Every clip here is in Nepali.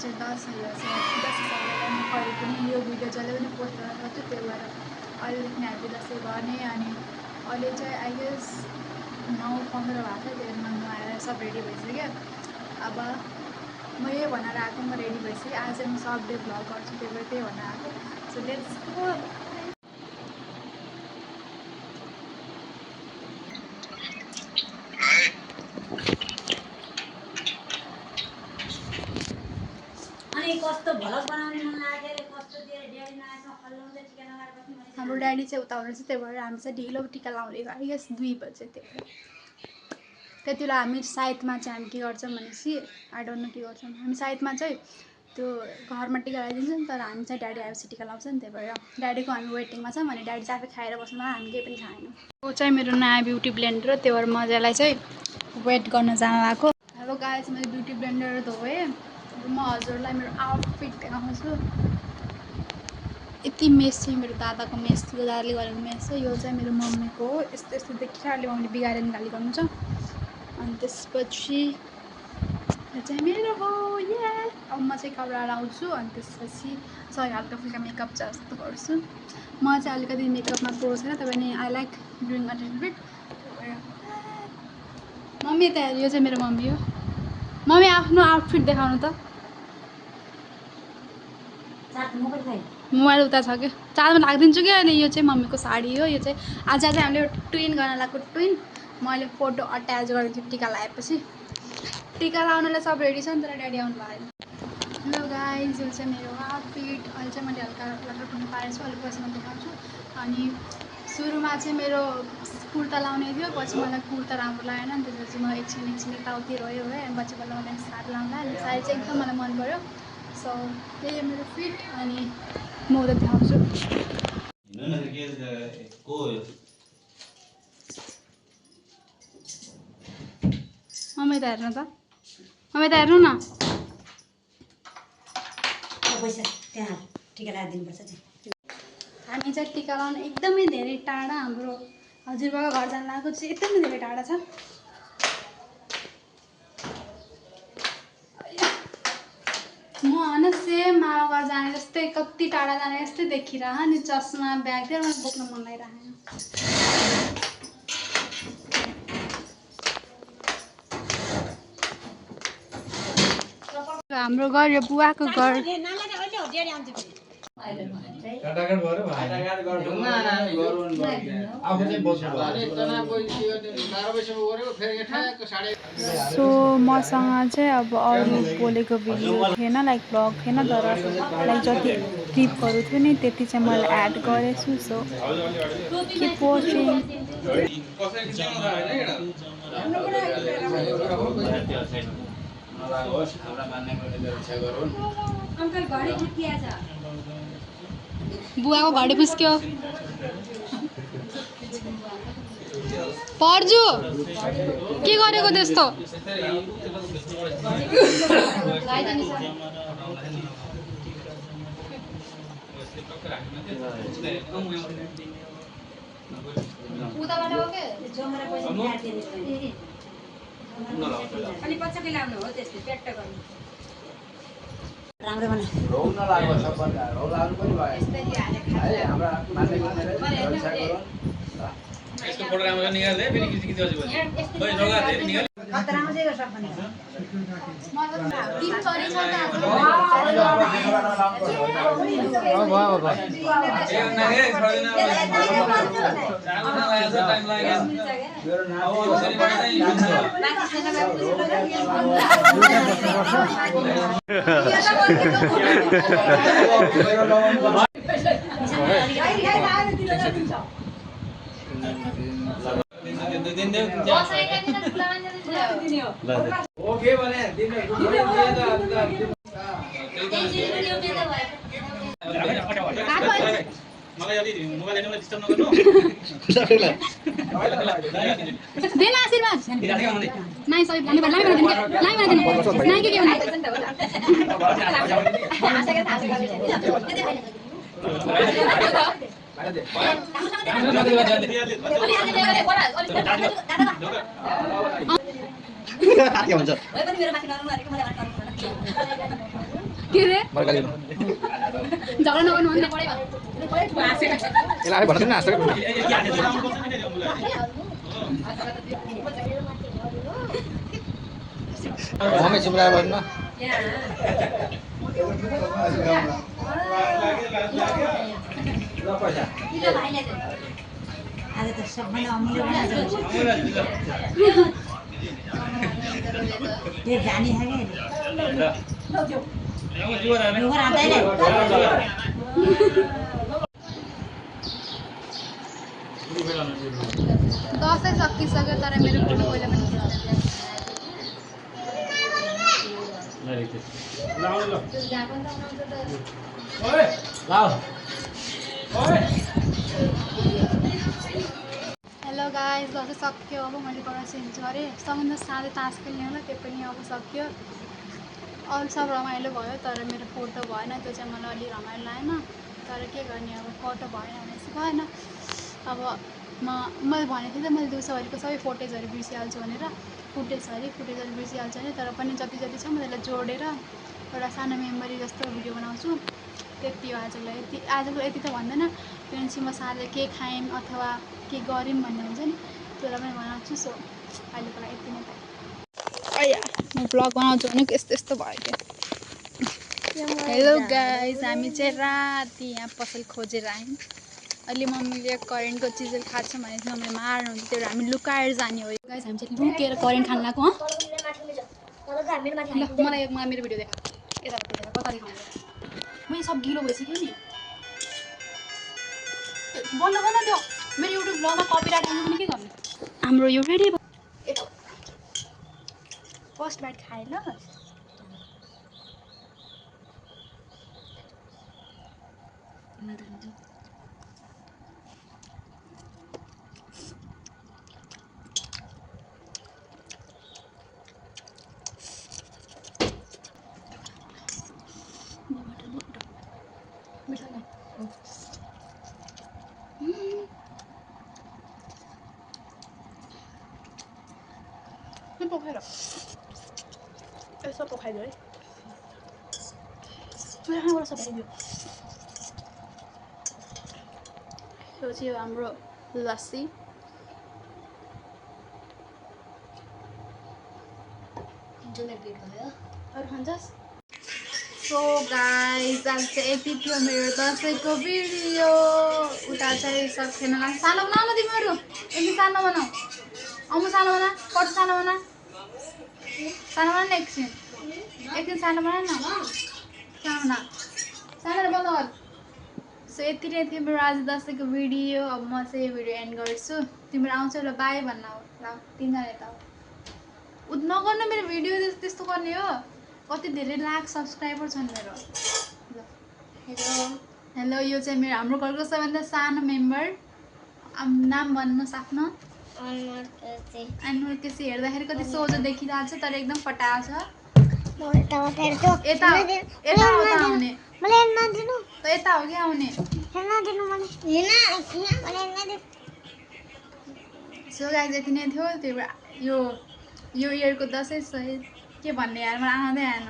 चाहिँ 10 हिसाबले म कहिले पनि यो भिडियो जहिले पनि पोस्ट गर्न सक्छु, त्यही भएर अहिलेदेखि ह्याप्पी दसैँ गर्ने। अनि अहिले चाहिँ आई गेस 9:15 भएको छ, त्यही भएर म आएर सब रेडी भइसक्यो। अब म यही भनेर आएको, म रेडी भइसकेँ। आज चाहिँ म सब डे भ्लग गर्छु, त्यही भएर त्यही भनेर आएको। So let's go. हाम्रो ड्याडी चाहिँ उता हुनुहुन्छ, त्यही भएर हामी चाहिँ ढिलो टिका लाउने आई गेस 2 बजे। त्यति बेला हामी साइदमा चाहिँ हामी के गर्छौँ भनेपछि आई डोन्ट नो के गर्छौँ हामी साइदमा चाहिँ त्यो घरमा टिका लगाइदिन्छौँ, तर हामी चाहिँ ड्याडी आएपछि टिका लाउँछ नि, त्यही भएर ड्याडीको हामी वेटिङमा छौँ। अनि ड्याडी चाहिँ आफै खाएर बस्नु, हामी केही पनि खाएनौँ। यो चाहिँ मेरो नयाँ ब्युटी ब्लेन्डर, त्यही भएर मजालाई चाहिँ वेट गर्न जानु भएको। हेलो गाइस, मैले ब्युटी ब्लेन्डर धोएँ। म हजुरलाई मेरो आउटफिट देखाउँछु। यति मेस चाहिँ मेरो दादाको मेस थियो, दादाले गरेको मेस छ। यो चाहिँ मेरो मम्मीको हो, यस्तो यस्तो देखिहाल्यो, मम्मीले बिगारेर गाली गर्नुहुन्छ। अनि त्यसपछि यो चाहिँ मेरो हो। अब म चाहिँ कपडा लाउँछु, अनि त्यसपछि सरी हल्का फुल्का मेकअप जस्तो गर्छु। म चाहिँ अलिकति मेकअपमा प्रो छैन, तर पनि I like doing a little beet. Mummy त यो चाहिँ मेरो मम्मी हो। मम्मी आफ्नो आउटफिट देखाउनु त। मोबाइल उता छ कि चार्जमा राखिदिन्छु कि। अनि यो चाहिँ मम्मीको साडी हो। यो चाहिँ आज चाहिँ हामीले ट्विन गर्न लगाएको ट्विन। मैले फोटो अट्याच गरेको थिएँ टिका लगाएपछि। टिका लाउनलाई सब रेडी छ नि, तर ड्याडी आउनु भएन। हेलो गाइज, यो चाहिँ मेरो आउटफिट। अहिले चाहिँ मैले हल्का लटर पनि पारेको छु, अलिक पछिमा देखाउँछु। अनि सुरुमा चाहिँ मेरो कुर्ता लाउने थियो, पछि मलाई कुर्ता राम्रो लागेन, अनि त्यसपछि म एकछिन यताउति रह्यो है। अनि पछि बल्ल मलाई साडी लाउँदा, अनि साडी चाहिँ एकदम मलाई मन पऱ्यो। सो त्यही हो मेरो फिट। अनि म उता देखाउँछु। मम्मी त हेर्नु त, मम्मी त हेर्नु न। हामी चाहिँ टिका लाउन एकदमै धेरै टाढा, हाम्रो हजुरबाको घर जान लागेको चाहिँ एकदमै धेरै टाढा छ। म होइन सेम मामा घर जाने जस्तै, कति टाढा जाने जस्तै देखिरह नि। चस्मा ब्यागतिर मलाई बोक्न मन लागिरहेको। हाम्रो घर यो बुवाको घर। सो मसँग चाहिँ अब अरू बोलेको भिडियो थिएन, लाइक ब्लग थिएन, तर लाइक जति क्लिपहरू थियो नि त्यति चाहिँ मैले एड गरेछु। So keep watching. बुवाको घडी पुस्क्यो। पर्जु के गरेको त्यस्तो? उताबाट हो के अनि पछिकै लाउनु हो, त्यस्तै पेट्ट गर्नु। राम्रो बना रौ नलागो सबभन्दा रौ लाग्नु पनि भयो। यस्तै हाले खाए हाम्रो मान्छेको जलसा गरौँ। यसको फोटो राम्रो निकाल दे, फेरि किति किति पछि ओइ जग्गा धेरै निकाल। खतरा आउँछ यो सब भन्ने मतलब टिम चरी छ त हाम्रो। अब ए नगे खडिना चालु न लाग्छ, टाइम लाग्यो। मेरो नाम यसरी बनाइ बाकी सेना ओके भने दिन मलाई अलि मोबाइल हेर्नुलाई डिस्टर्ब नगर्नु। देन आशीर्वाद नाइ सही भन्ने लाइ बनाइदिनु लाइ बनाइदिनु नाइ के भने के भन्छ के रे मर्काली झगडा नगर्नु भन्ने पढाइ यसलाई भन्नु न हाँस्दै मम्मी चिमरा भन्नु आज त सबैले अमूल्य ये जानी है दसैँ सकिसक्यो तर मेरो फोटो पहिला पनि हेलो गाइस दसैँ सक्यो अब मैले गएर चेन्ज गरेँ सबभन्दा साँझै तास खेल्ने होला त्यो पनि अब सक्यो अरू सब रमाइलो भयो तर मेरो फोटो भएन त्यो चाहिँ मलाई अलि रमाइलो लागेन तर के गर्ने अब फोटो भएन भने चाहिँ भएन अब मैले भनेको थिएँ त मैले दिउँसोभरिको सबै फुटेजहरू बिर्सिहाल्छु भनेर फुटेजहरू बिर्सिहाल्छु भने तर पनि जति जति छ म त्यसलाई जोडेर एउटा सानो मेमोरी जस्तो भिडियो बनाउँछु त्यति हो आजको यति त भन्दैन किनकि म साँझ के खायौँ अथवा के गऱ्यौँ भन्ने हुन्छ नि त्यसलाई पनि बनाउँछु सो अहिलेको लागि यति नै म ब्लग बनाउँछु भने यस्तो यस्तो भयो क्या हेलो गाइस हामी चाहिँ राति यहाँ पसल खोजेर आयौँ अहिले मम्मीले करेन्टको चिजहरू खान्छ भने चाहिँ मम्मीले मार्नुहुन्छ त्यो हामी लुकाएर जाने हो गाइस हामी चाहिँ लुकेर करेन्ट खान लाग्यो मलाई मेरो भिडियो देखा यता कसरी खानु मैले सब गिलो भइसक्यो नि बन्द गर्न त्यो मेरो युट्युब ब्लगमा कपिराइट आउनु पनि के गर्नु हाम्रो यो रेडी भयो फर्स्ट बाइट खाएँ ल पोखरा यसो पोखाइदियो है मेरो खानाबाट सब आइदियो यो चाहिँ हाम्रो लस्सी अरू खान्छस् सो गाइस आज चाहिँ यति थियो मेरो दसैँको भिडियो उता चाहिँ सकेन सानो बनाउन तिमीहरू एकदिन सानो बनाऊ आउनु सानो बना कति सानो बना न एकदिन सानो बना न सानो बन्द गर सो यति नै थियो मेरो आज दसैँको भिडियो अब म चाहिँ यो भिडियो एन्ड गर्छु तिमीहरू आउँछौ ल बाई भन्न हो ल तिनजना यता हो नगर्नु मेरो भिडियो त्यस्तो गर्ने हो कति धेरै लाख सब्सक्राइबर छन् मेरो ल हेलो यो चाहिँ मेरो हाम्रो घरको सबैभन्दा सानो मेम्बर नाम भन्नुहोस् आफ्नो अनुहार केसी हेर्दाखेरि कति सोझो देखिरहेको छ तर एकदम पटाएको छ यता आउने यता हो क्या आउने सो गाइस यति नै थियो त्यो यो इयरको दसैँ के भन्ने यार मलाई आउँदै आएन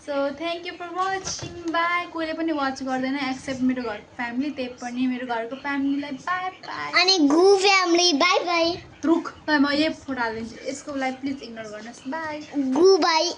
so thank you for watching bye कोहीले पनि वाच गर्दैन एक्सेप्ट मेरो घरको फ्यामिली त्यही पनि मेरो घरको फ्यामिलीलाई बाई बाई अनि गु फ्यामिली बाई बाई रुख म यही फोटो हालिदिन्छु यसको लागि प्लिज इग्नोर गर्नुहोस् बाई गु बाई